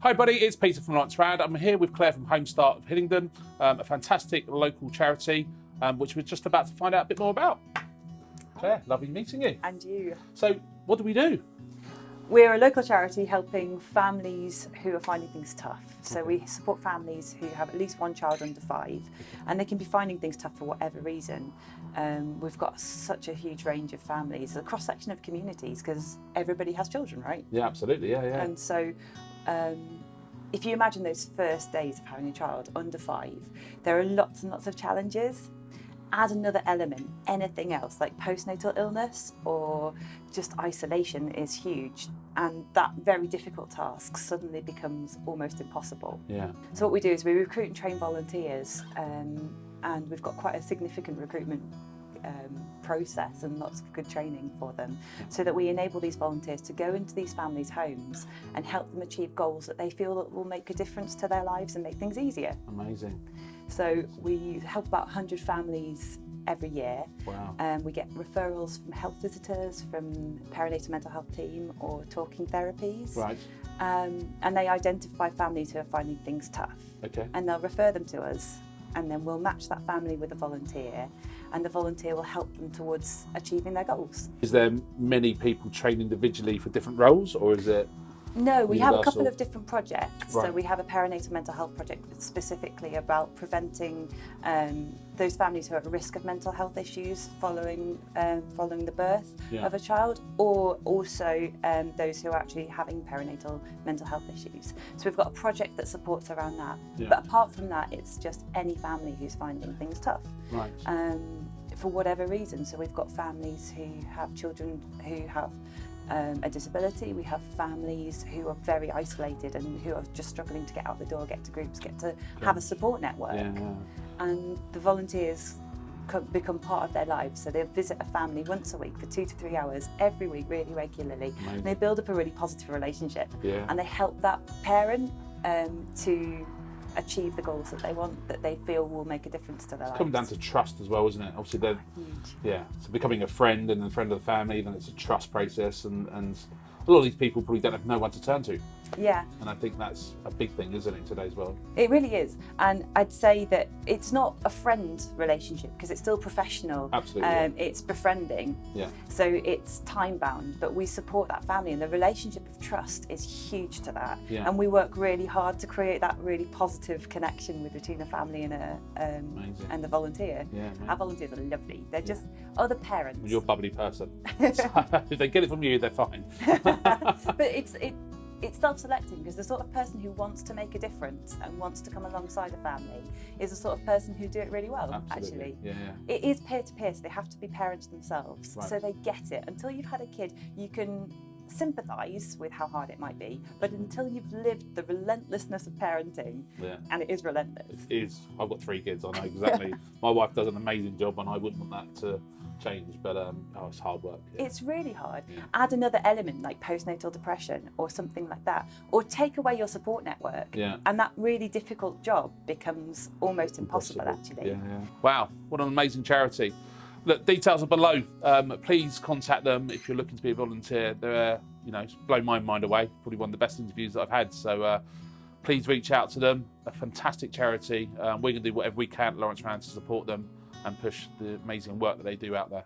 Hi buddy, it's Peter from Lawrence Rand. I'm here with Claire from Home Start of Hillingdon, a fantastic local charity, which we're just about to find out a bit more about. Claire, lovely meeting you. And you. So, what do we do? We're a local charity helping families who are finding things tough. So we support families who have at least one child under 5, and they can be finding things tough for whatever reason. We've got such a huge range of families, a cross-section of communities, because everybody has children, right? Yeah, absolutely, yeah. And so if you imagine those first days of having a child under 5, there are lots and lots of challenges. Add another element, anything else like postnatal illness or just isolation is huge, and that very difficult task suddenly becomes almost impossible. Yeah. So what we do is we recruit and train volunteers, and we've got quite a significant recruitment process and lots of good training for them, so that we enable these volunteers to go into these families' homes and help them achieve goals that they feel that will make a difference to their lives and make things easier. Amazing. So we help about 100 families every year. Wow. We get referrals from health visitors, from perinatal mental health team or talking therapies. Right. And they identify families who are finding things tough. Okay. And they'll refer them to us, and then we'll match that family with a volunteer, and the volunteer will help them towards achieving their goals. Is there many people trained individually for different roles, or is it? No, we have a Universal. couple of different projects. Right. So we have a perinatal mental health project that's specifically about preventing those families who are at risk of mental health issues following the birth Yeah. of a child, or also those who are actually having perinatal mental health issues. So we've got a project that supports around that. Yeah. But apart from that, it's just any family who's finding things tough. Right. For whatever reason. So we've got families who have children who have a disability. We have families who are very isolated and who are just struggling to get out the door, get to groups, get to have a support network. Yeah. And the volunteers become part of their lives. So they'll visit a family once a week for 2 to 3 hours every week, really regularly. Amazing. And they build up a really positive relationship. Yeah. And they help that parent to achieve the goals that they want, that they feel will make a difference to their lives. Come down to trust as well, isn't it? Obviously, they're Huge. yeah. So becoming a friend and a friend of the family, then it's a trust process, and a lot of these people probably don't have no one to turn to, Yeah. and I think that's a big thing, isn't it, in today's world? It really is, and I'd say that it's not a friend relationship because it's still professional. Absolutely, yeah. It's befriending, Yeah. so it's time bound, but we support that family, and the relationship of trust is huge to that. Yeah. And we work really hard to create that really positive connection between a family and Amazing. and the volunteer. Yeah, Our volunteers are lovely. They're just other parents. You're a bubbly person. So if they get it from you, they're fine. But it's self-selecting, because the sort of person who wants to make a difference and wants to come alongside a family is the sort of person who do it really well. Absolutely. Actually, Yeah. it is peer-to-peer, so they have to be parents themselves, Right. so they get it. Until you've had a kid, you can sympathise with how hard it might be, but until you've lived the relentlessness of parenting, Yeah. and it is relentless. It is. I've got 3 kids. I know exactly. My wife does an amazing job, and I wouldn't want that to change. But it's hard work. Yeah. It's really hard. Yeah. Add another element like postnatal depression or something like that, or take away your support network, Yeah. and that really difficult job becomes almost impossible actually. Yeah, yeah. Wow, what an amazing charity. Look, details are below. Please contact them if you're looking to be a volunteer. They're, it's blown my mind away. Probably one of the best interviews that I've had. So please reach out to them. A fantastic charity. We're going to do whatever we can at Lawrence Rand to support them and push the amazing work that they do out there.